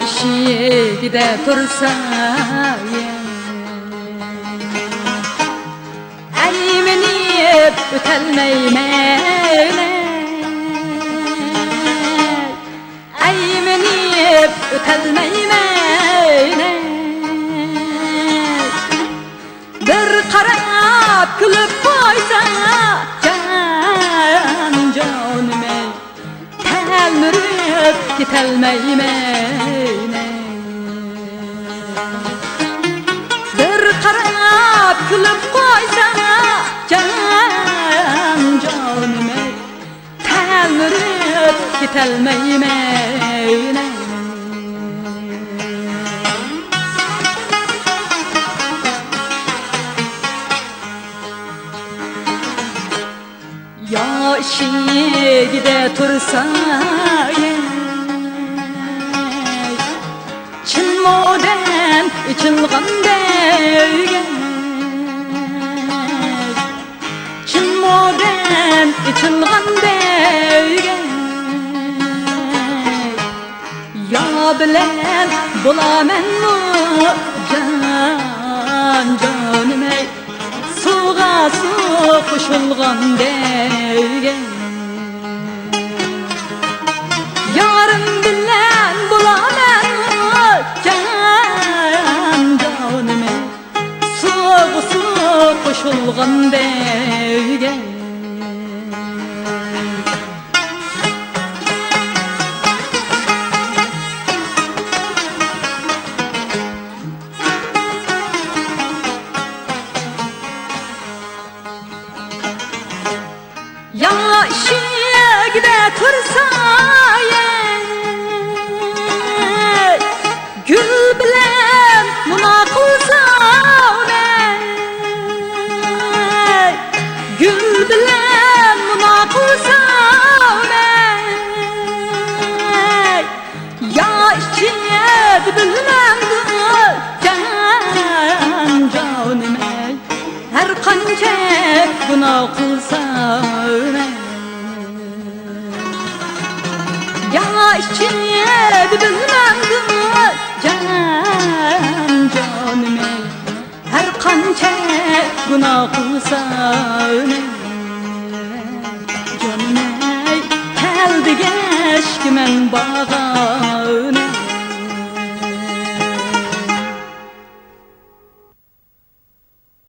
eshigida tursa ayminib o'tolmayman, ayminib o'tolmayman. Bir qarab kulib qo'ysa jonim telmirib ketolmayman. Bir qarab kulib qo'ysa jonim telmirib ketolmayman. Yoshigida tursa chinmodan ichilganday, chinmodan ichilganday, yo bilan bo'lamanmi jonim ey, suvga suv qo'shilganday. Yarım bilen bulamam jonim ey, suvga suv qo'shilganday. Yoshigida tursa gül bilan munoqilsa, gül bilan munoqilsa, yoshig bilmam jonim ey, har qancha gunoh qilsam, yoshig bilmam jonim ey, har qancha gunoh qilsam, jonim ey, keldi gashkiman bag'a